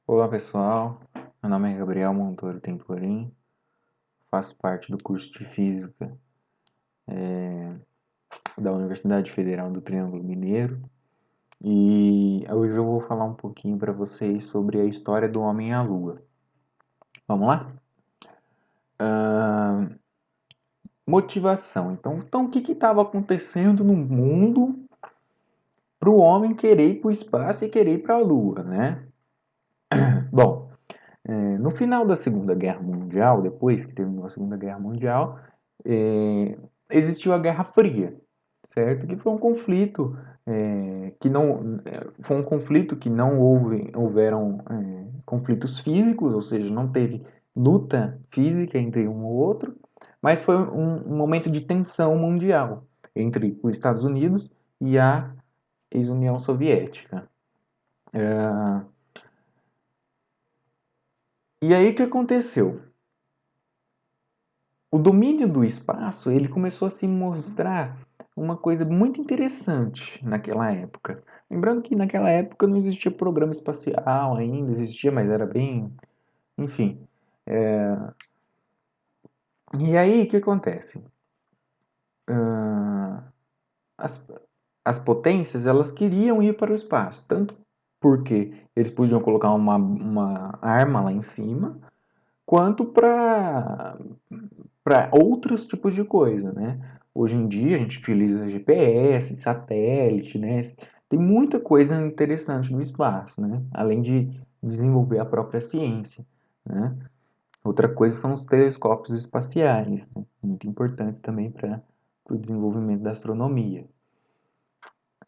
Olá pessoal, meu nome é Gabriel Montoro Temporim, faço parte do curso de Física da Universidade Federal do Triângulo Mineiro e hoje eu vou falar um pouquinho para vocês sobre a história do homem à Lua. Vamos lá? Motivação. Então o que estava acontecendo no mundo para o homem querer ir para o espaço e querer ir para a Lua, né? Bom, no final da Segunda Guerra Mundial, depois que terminou a Segunda Guerra Mundial, existiu a Guerra Fria, certo? Que foi um conflito que não houveram conflitos físicos, ou seja, não teve luta física entre um ou outro, mas foi um momento de tensão mundial entre os Estados Unidos e a ex-União Soviética. E aí o que aconteceu? O domínio do espaço ele começou a se mostrar uma coisa muito interessante naquela época. Lembrando que naquela época não existia programa espacial ainda, existia, mas era bem. Enfim. E aí o que acontece? As, as potências elas queriam ir para o espaço, tanto porque eles podiam colocar uma arma lá em cima, quanto para outros tipos de coisa, né? Hoje em dia a gente utiliza GPS, satélite, né? Tem muita coisa interessante no espaço, né? Além de desenvolver a própria ciência, né? Outra coisa são os telescópios espaciais, né? Muito importantes também para o desenvolvimento da astronomia.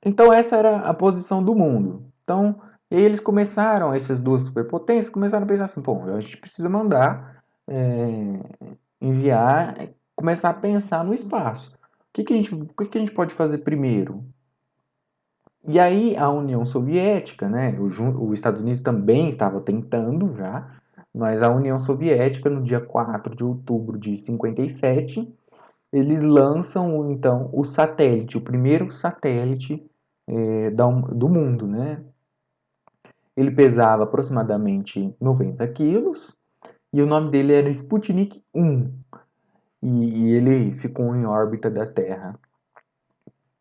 Então essa era a posição do mundo. Então eles começaram, essas duas superpotências, começaram a pensar assim, pô, a gente precisa mandar enviar, começar a pensar no espaço. O que a gente pode fazer primeiro? E aí a União Soviética, né, os Estados Unidos também estava tentando já, mas a União Soviética, no dia 4 de outubro de 57, eles lançam então o satélite, o primeiro satélite do mundo, né? Ele pesava aproximadamente 90 quilos e o nome dele era Sputnik 1. E ele ficou em órbita da Terra.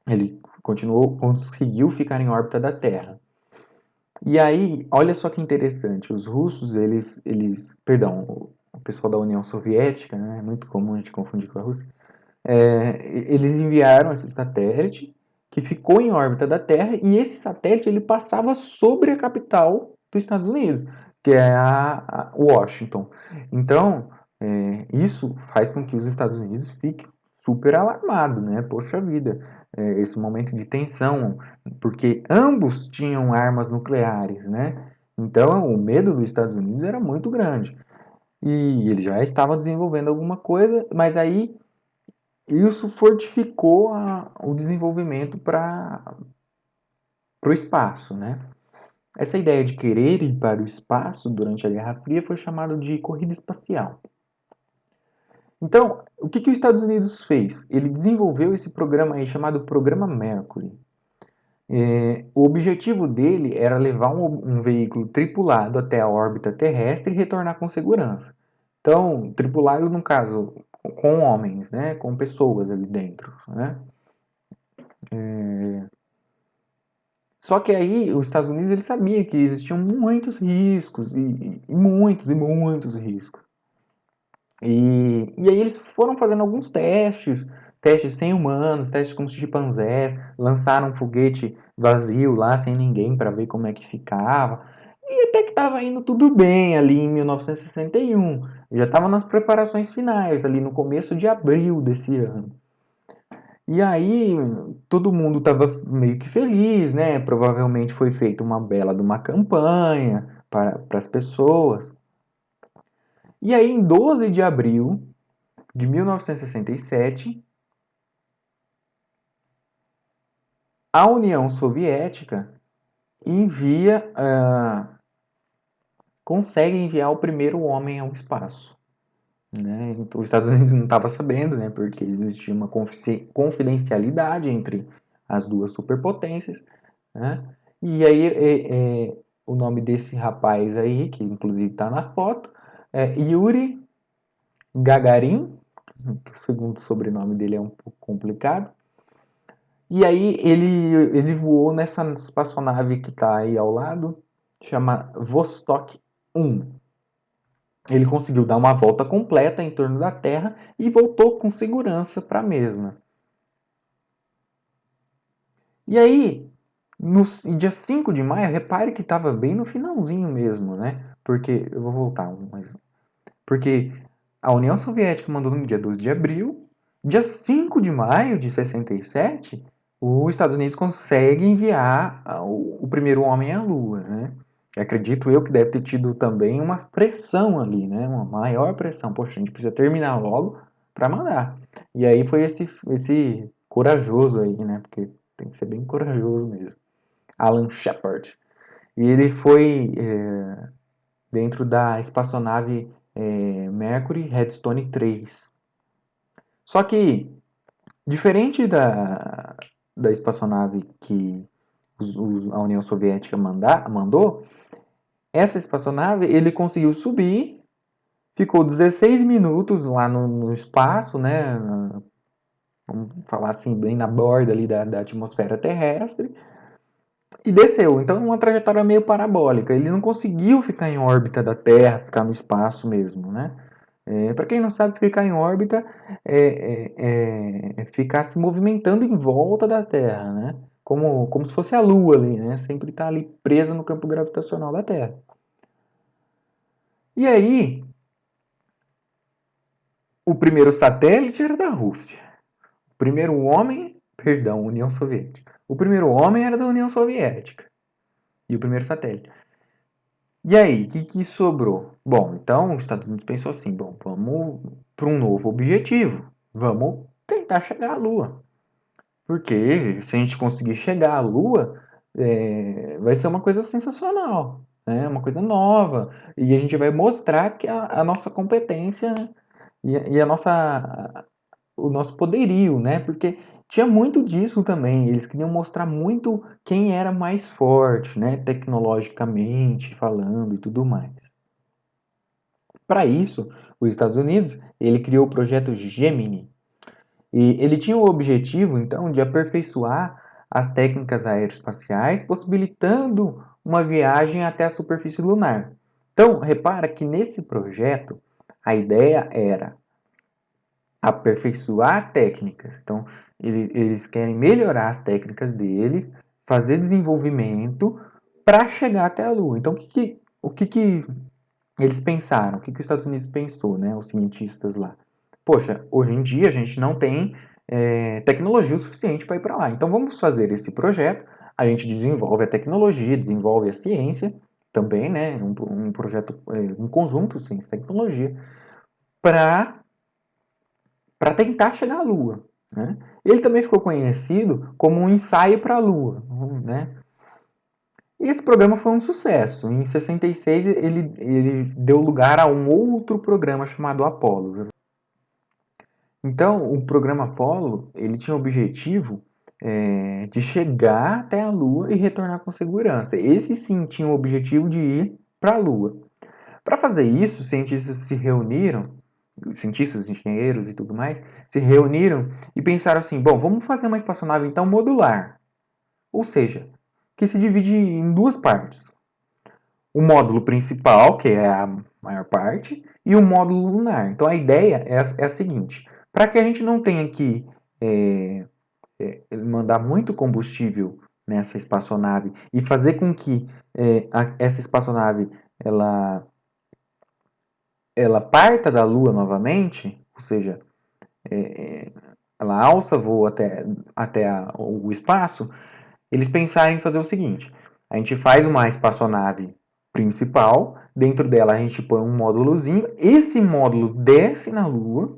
Ele conseguiu ficar em órbita da Terra. E aí, olha só que interessante, os russos, perdão, o pessoal da União Soviética, né, é muito comum a gente confundir com a Rússia, eles enviaram esse satélite que ficou em órbita da Terra e esse satélite ele passava sobre a capital dos Estados Unidos, que é a Washington. Então, isso faz com que os Estados Unidos fiquem super alarmados, né? Poxa vida, esse momento de tensão, porque ambos tinham armas nucleares, né? Então, o medo dos Estados Unidos era muito grande. E ele já estava desenvolvendo alguma coisa, mas aí isso fortificou o desenvolvimento para o espaço, né? Essa ideia de querer ir para o espaço durante a Guerra Fria foi chamada de corrida espacial. Então, o que os Estados Unidos fez? Ele desenvolveu esse programa aí chamado Programa Mercury. O objetivo dele era levar um veículo tripulado até a órbita terrestre e retornar com segurança. Então, tripulado no caso com homens, né, com pessoas ali dentro, né? Só que aí os Estados Unidos ele sabia que existiam muitos riscos e muitos riscos. E aí eles foram fazendo alguns testes sem humanos, testes com chimpanzés, lançaram um foguete vazio lá sem ninguém para ver como é que ficava. E até que estava indo tudo bem ali em 1961. Já estava nas preparações finais, ali no começo de abril desse ano. E aí, todo mundo estava meio que feliz, né? Provavelmente foi feita uma bela de uma campanha para as pessoas. E aí, em 12 de abril de 1967, a União Soviética consegue enviar o primeiro homem ao espaço. Né? Então, os Estados Unidos não estavam sabendo, né? Porque existia uma confidencialidade entre as duas superpotências. Né? E aí o nome desse rapaz aí, que inclusive está na foto, é Yuri Gagarin, que o segundo sobrenome dele é um pouco complicado. E aí ele voou nessa espaçonave que está aí ao lado, chama Vostok 1. Ele conseguiu dar uma volta completa em torno da Terra e voltou com segurança para a mesma. E aí, no dia 5 de maio, repare que estava bem no finalzinho mesmo, né? Porque, eu vou voltar, porque a União Soviética mandou no dia 12 de abril, dia 5 de maio de 67, os Estados Unidos consegue enviar o primeiro homem à Lua, né? Acredito eu que deve ter tido também uma pressão ali, né? Uma maior pressão. Poxa, a gente precisa terminar logo para mandar. E aí foi esse corajoso aí, né? Porque tem que ser bem corajoso mesmo. Alan Shepard. E ele foi dentro da espaçonave Mercury Redstone 3. Só que, diferente da espaçonave que a União Soviética mandou, essa espaçonave ele conseguiu subir, ficou 16 minutos lá no espaço, né? Vamos falar assim, bem na borda ali da atmosfera terrestre, e desceu. Então, uma trajetória meio parabólica. Ele não conseguiu ficar em órbita da Terra, ficar no espaço mesmo, né? Para quem não sabe, ficar em órbita é ficar se movimentando em volta da Terra, né? Como se fosse a Lua ali, né? Sempre está ali presa no campo gravitacional da Terra. E aí, o primeiro satélite era da Rússia. O primeiro homem, perdão, União Soviética. O primeiro homem era da União Soviética. E o primeiro satélite. E aí, o que sobrou? Bom, então os Estados Unidos pensou assim, bom, vamos para um novo objetivo. Vamos tentar chegar à Lua. Porque se a gente conseguir chegar à Lua, vai ser uma coisa sensacional, né? Uma coisa nova. E a gente vai mostrar que a nossa competência e o nosso poderio, né? Porque tinha muito disso também. Eles queriam mostrar muito quem era mais forte, né? Tecnologicamente falando e tudo mais. Para isso, os Estados Unidos, ele criou o projeto Gemini. E ele tinha o objetivo, então, de aperfeiçoar as técnicas aeroespaciais, possibilitando uma viagem até a superfície lunar. Então, repara que nesse projeto, a ideia era aperfeiçoar técnicas. Então, eles querem melhorar as técnicas dele, fazer desenvolvimento para chegar até a Lua. Então, o que eles pensaram? O que os Estados Unidos pensou, né? Os cientistas lá. Poxa, hoje em dia a gente não tem tecnologia o suficiente para ir para lá. Então, vamos fazer esse projeto. A gente desenvolve a tecnologia, desenvolve a ciência também, né? Um projeto, um conjunto ciência e tecnologia para tentar chegar à Lua. Né? Ele também ficou conhecido como um ensaio para a Lua. Né? E esse programa foi um sucesso. Em 66, ele deu lugar a um outro programa chamado Apollo. Então, o programa Apollo ele tinha o objetivo de chegar até a Lua e retornar com segurança. Esse sim tinha o objetivo de ir para a Lua. Para fazer isso, os cientistas se reuniram, cientistas, engenheiros e tudo mais, se reuniram e pensaram assim: bom, vamos fazer uma espaçonave então modular, ou seja, que se divide em duas partes. O módulo principal, que é a maior parte, e o módulo lunar. Então a ideia é a seguinte: para que a gente não tenha que mandar muito combustível nessa espaçonave e fazer com que essa espaçonave ela parta da Lua novamente, ou seja, ela alça voo até o espaço, eles pensaram em fazer o seguinte: a gente faz uma espaçonave principal, dentro dela a gente põe um módulozinho, esse módulo desce na Lua,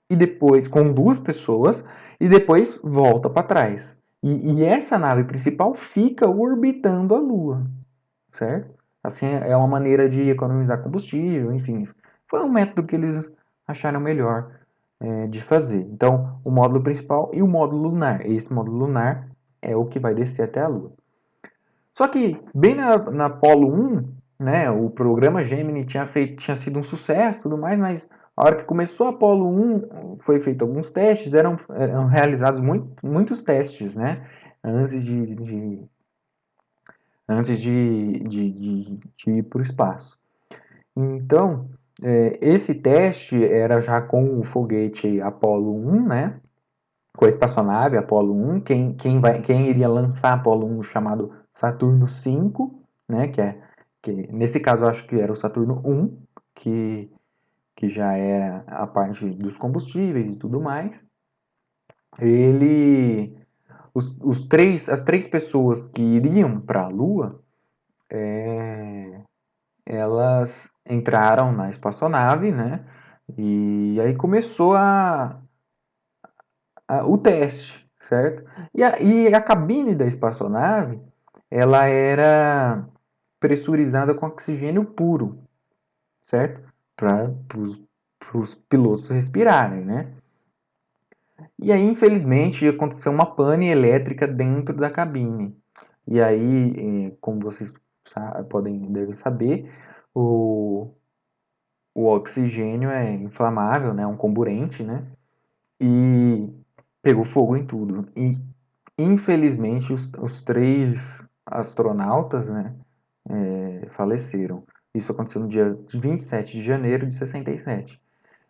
e depois com duas pessoas, e depois volta para trás. E essa nave principal fica orbitando a Lua, certo? Assim é uma maneira de economizar combustível, enfim. Foi um método que eles acharam melhor de fazer. Então, o módulo principal e o módulo lunar. Esse módulo lunar é o que vai descer até a Lua. Só que bem na Apollo 1, né, o programa Gemini tinha sido um sucesso e tudo mais, mas a hora que começou a Apollo 1, foi feito alguns testes, eram realizados muitos testes, né, antes de ir para o espaço. Então, esse teste era já com o foguete Apollo 1, né, com a espaçonave Apollo 1, quem iria lançar Apollo 1 chamado Saturno 5, né, que nesse caso eu acho que era o Saturno 1, que já era a parte dos combustíveis e tudo mais. Ele, as três pessoas que iriam para a Lua, elas entraram na espaçonave, né, e aí começou o teste, certo? E a cabine da espaçonave, ela era pressurizada com oxigênio puro, certo? Para os pilotos respirarem, né? E aí, infelizmente, aconteceu uma pane elétrica dentro da cabine. E aí, como vocês devem saber, o, o oxigênio é inflamável, né? É um comburente, né? E pegou fogo em tudo. E infelizmente os três astronautas, né, faleceram. Isso aconteceu no dia 27 de janeiro de 67.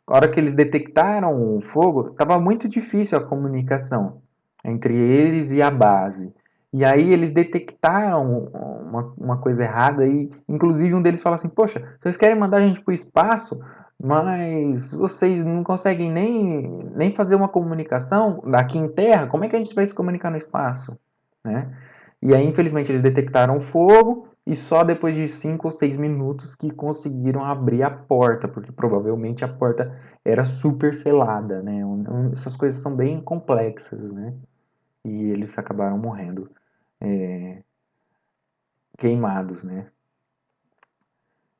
A hora que eles detectaram o fogo, estava muito difícil a comunicação entre eles e a base. E aí eles detectaram uma coisa errada e, inclusive, um deles fala assim: Poxa, vocês querem mandar a gente para o espaço, mas vocês não conseguem nem fazer uma comunicação aqui em Terra? Como é que a gente vai se comunicar no espaço? Né? E aí, infelizmente, eles detectaram o fogo e só depois de 5 ou 6 minutos que conseguiram abrir a porta, porque provavelmente a porta era super selada, né? Essas coisas são bem complexas, né? E eles acabaram morrendo queimados, né?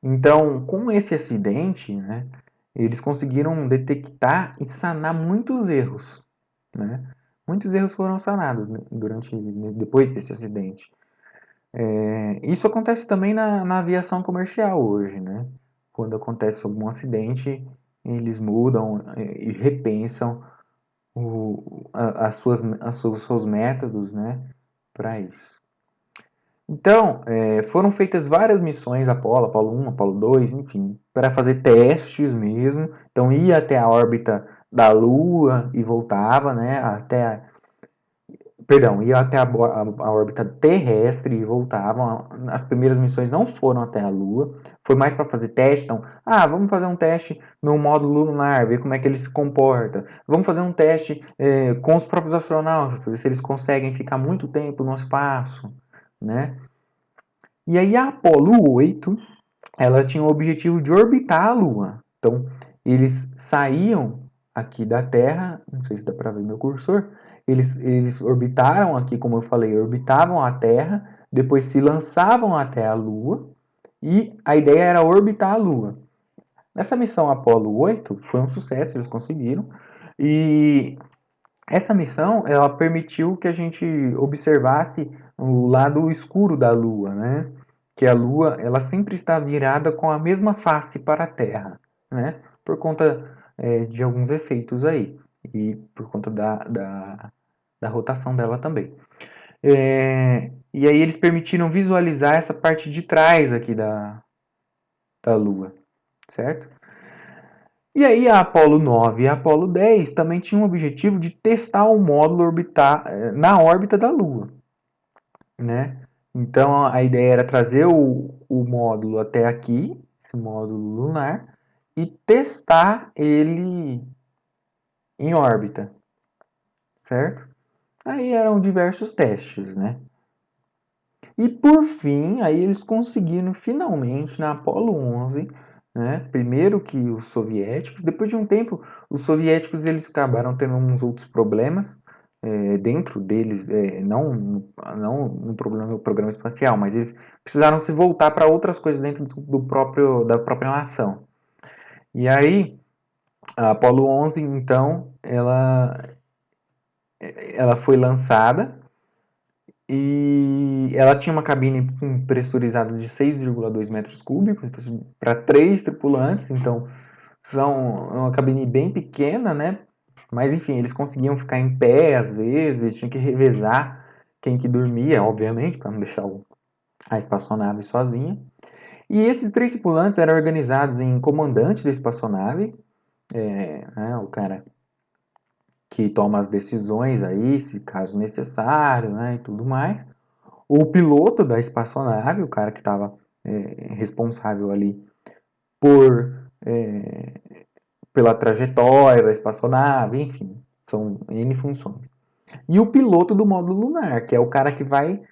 Então, com esse acidente, né, eles conseguiram detectar e sanar muitos erros, né? Muitos erros foram sanados, né, depois desse acidente. Isso acontece também na aviação comercial hoje, né? Quando acontece algum acidente, eles mudam e repensam os seus métodos, né, para isso. Então, foram feitas várias missões Apollo 1, Apollo 2, enfim, para fazer testes mesmo. Então, ia até a órbita da Lua e voltava, né, Perdão, ia até a órbita terrestre e voltavam. As primeiras missões não foram até a Lua, foi mais para fazer teste. Então, vamos fazer um teste no módulo lunar, ver como é que ele se comporta. Vamos fazer um teste com os próprios astronautas, para ver se eles conseguem ficar muito tempo no espaço, né? E aí a Apollo 8, ela tinha o objetivo de orbitar a Lua. Então, eles saíam aqui da Terra, não sei se dá para ver meu cursor, eles orbitaram aqui, como eu falei, orbitavam a Terra, depois se lançavam até a Lua, e a ideia era orbitar a Lua. Nessa missão Apollo 8, foi um sucesso, eles conseguiram, e essa missão, ela permitiu que a gente observasse o lado escuro da Lua, né? Que a Lua, ela sempre está virada com a mesma face para a Terra, né? Por conta de alguns efeitos aí e por conta da rotação dela também. E aí eles permitiram visualizar essa parte de trás aqui da Lua, certo? E aí a Apollo 9 e a Apollo 10 também tinham o objetivo de testar o módulo na órbita da Lua, né? Então a ideia era trazer o módulo até aqui, esse módulo lunar, e testar ele em órbita, certo? Aí eram diversos testes, né? E por fim, aí eles conseguiram finalmente na Apollo 11, né? Primeiro que os soviéticos, depois de um tempo, os soviéticos eles acabaram tendo uns outros problemas dentro deles, não no programa espacial, mas eles precisaram se voltar para outras coisas dentro da própria nação. E aí, a Apollo 11, então, ela foi lançada E ela tinha uma cabine pressurizada de 6,2 metros cúbicos para 3 tripulantes, então são uma cabine bem pequena, né? Mas enfim, eles conseguiam ficar em pé às vezes, tinha que revezar quem que dormia, obviamente, para não deixar a espaçonave sozinha. E esses 3 tripulantes eram organizados em comandante da espaçonave, né, o cara que toma as decisões aí, se caso necessário, né, e tudo mais. O piloto da espaçonave, o cara que estava responsável ali por pela trajetória da espaçonave, enfim, são N funções. E o piloto do módulo lunar, que é o cara que vai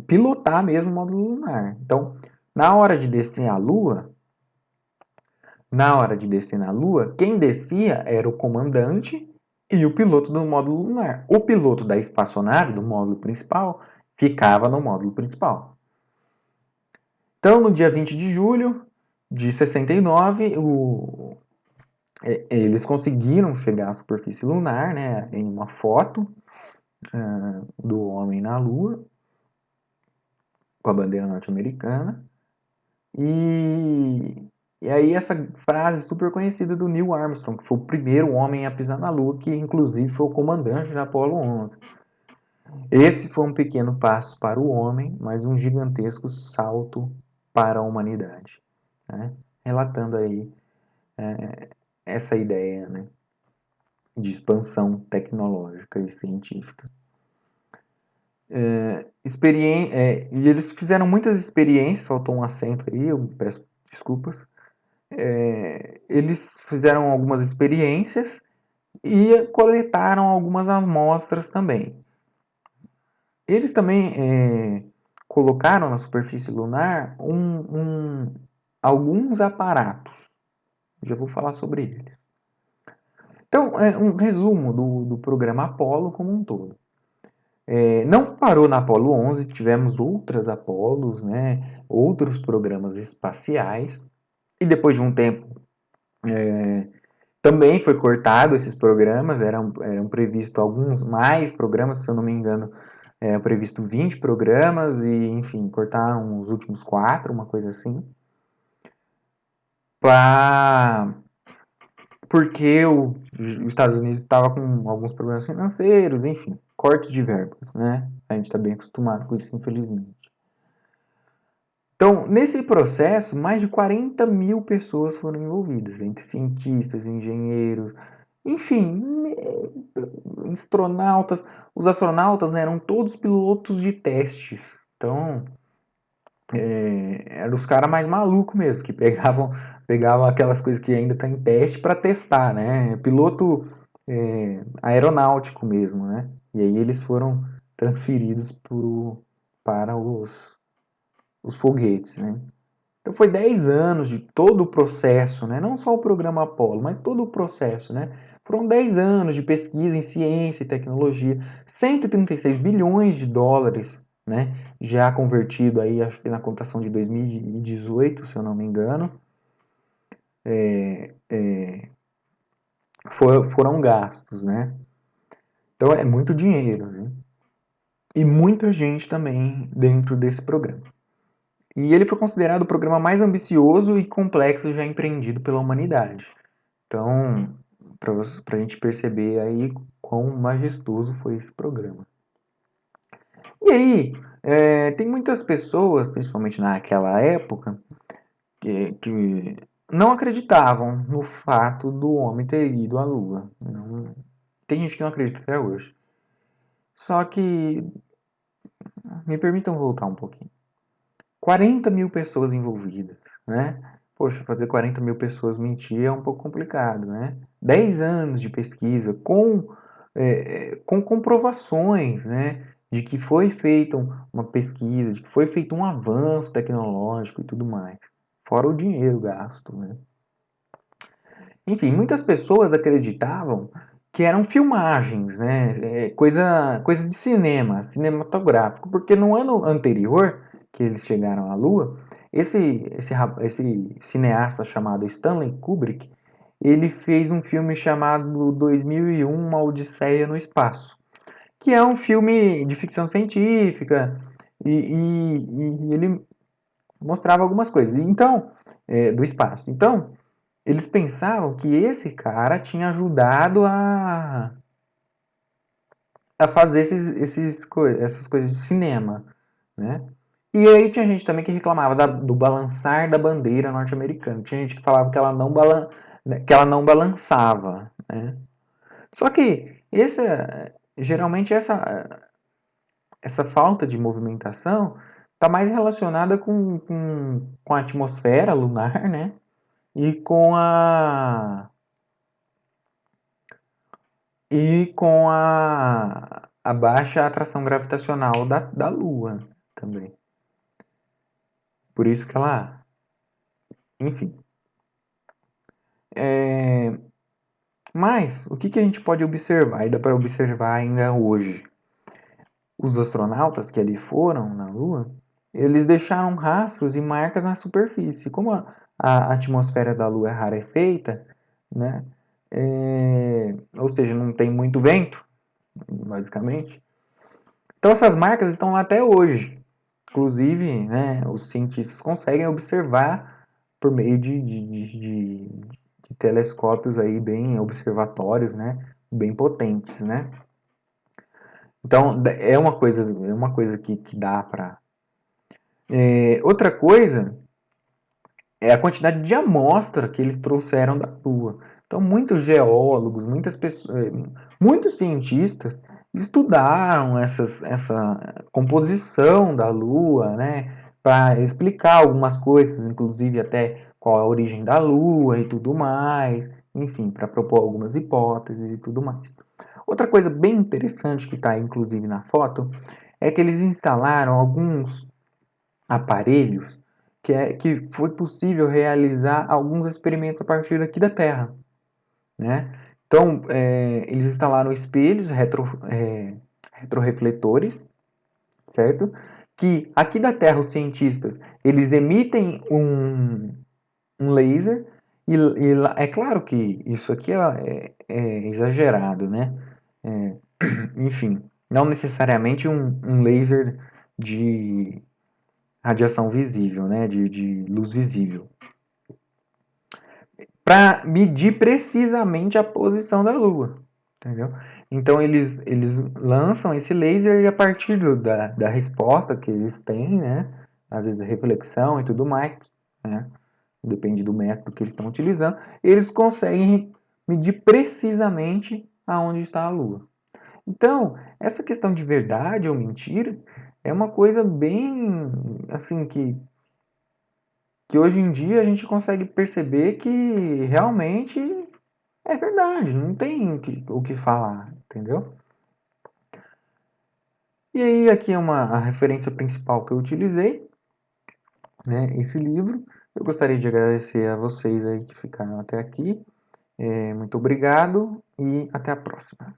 pilotar mesmo o módulo lunar. Então, na hora de descer à Lua, na Lua, quem descia era o comandante e o piloto do módulo lunar. O piloto da espaçonave, do módulo principal, ficava no módulo principal. Então, no dia 20 de julho de 69, eles conseguiram chegar à superfície lunar, né, em uma foto do homem na Lua, com a bandeira norte-americana. E aí essa frase super conhecida do Neil Armstrong, que foi o primeiro homem a pisar na Lua, que inclusive foi o comandante da Apollo 11. Esse foi um pequeno passo para o homem, mas um gigantesco salto para a humanidade. Né? Relatando aí essa ideia, né, de expansão tecnológica e científica. E eles fizeram muitas experiências, faltou um acento aí, eu peço desculpas. Eles fizeram algumas experiências e coletaram algumas amostras também. Eles também colocaram na superfície lunar alguns aparatos. Já vou falar sobre eles. Então, um resumo do programa Apollo como um todo. Não parou na Apollo 11, tivemos outras Apolos, né, outros programas espaciais, e depois de um tempo também foi cortado esses programas, eram previstos alguns mais programas, se eu não me engano, era previsto 20 programas e, enfim, cortaram os últimos 4, uma coisa assim, porque os Estados Unidos estava com alguns problemas financeiros, enfim, corte de verbas, né? A gente está bem acostumado com isso, infelizmente. Então, nesse processo, mais de 40 mil pessoas foram envolvidas, entre cientistas, engenheiros, enfim, astronautas. Os astronautas, né, eram todos pilotos de testes. Então, eram os caras mais malucos mesmo, que pegavam aquelas coisas que ainda estão em teste para testar, né? Piloto aeronáutico mesmo, né? E aí eles foram transferidos para os foguetes, né? Então foi 10 anos de todo o processo, né? Não só o programa Apollo, mas todo o processo, né? Foram 10 anos de pesquisa em ciência e tecnologia, 136 bilhões de dólares, né? Já convertido aí, acho que na cotação de 2018, se eu não me engano, foram gastos, né? Então é muito dinheiro, né? E muita gente também dentro desse programa. E ele foi considerado o programa mais ambicioso e complexo já empreendido pela humanidade. Então, para a gente perceber aí quão majestoso foi esse programa. E aí, tem muitas pessoas, principalmente naquela época, que não acreditavam no fato do homem ter ido à Lua. Não, tem gente que não acredita até hoje. Só que, me permitam voltar um pouquinho. 40 mil pessoas envolvidas, né? Poxa, fazer 40 mil pessoas mentir é um pouco complicado, né? 10 anos de pesquisa com comprovações, né? De que foi feita uma pesquisa, de que foi feito um avanço tecnológico e tudo mais. Fora o dinheiro gasto, né? Enfim, muitas pessoas acreditavam que eram filmagens, né? Coisa de cinema, cinematográfico, porque no ano anterior que eles chegaram à Lua, esse cineasta chamado Stanley Kubrick, ele fez um filme chamado 2001, Uma Odisseia no Espaço, que é um filme de ficção científica, e ele mostrava algumas coisas. Então, do espaço. Então, eles pensavam que esse cara tinha ajudado a fazer essas coisas de cinema, né? E aí tinha gente também que reclamava do balançar da bandeira norte-americana. Tinha gente que falava que que ela não balançava, né? Só que geralmente essa falta de movimentação está mais relacionada com a atmosfera lunar, né? E com a baixa atração gravitacional da Lua também. Por isso que ela. Enfim. Mas, o que a gente pode observar? E dá para observar ainda hoje. Os astronautas que ali foram na Lua, eles deixaram rastros e marcas na superfície. Como a atmosfera da Lua é rarefeita, né? Ou seja, não tem muito vento, basicamente. Então essas marcas estão lá até hoje. Inclusive, né, os cientistas conseguem observar por meio de telescópios aí bem observatórios, né, bem potentes, né? Então é uma coisa que dá para. Outra coisa é a quantidade de amostra que eles trouxeram da Lua. Então muitos geólogos, muitas pessoas, muitos cientistas estudaram essa composição da Lua, né, para explicar algumas coisas, inclusive até qual é a origem da Lua e tudo mais, enfim, para propor algumas hipóteses e tudo mais. Outra coisa bem interessante que está inclusive na foto é que eles instalaram alguns aparelhos que foi possível realizar alguns experimentos a partir daqui da Terra, né? Então, eles instalaram espelhos retrorefletores, certo? Que aqui da Terra os cientistas eles emitem um laser é claro que isso aqui é exagerado, né? É, enfim, não necessariamente um laser de radiação visível, né? De luz visível. Para medir precisamente a posição da Lua, entendeu? Então eles lançam esse laser e a partir da resposta que eles têm, né? Às vezes a reflexão e tudo mais, né? Depende do método que eles estão utilizando, eles conseguem medir precisamente aonde está a Lua. Então, essa questão de verdade ou mentira é uma coisa bem assim que hoje em dia a gente consegue perceber que realmente é verdade, não tem o que falar, entendeu? E aí aqui é a referência principal que eu utilizei, né, esse livro. Eu gostaria de agradecer a vocês aí que ficaram até aqui. Muito obrigado e até a próxima.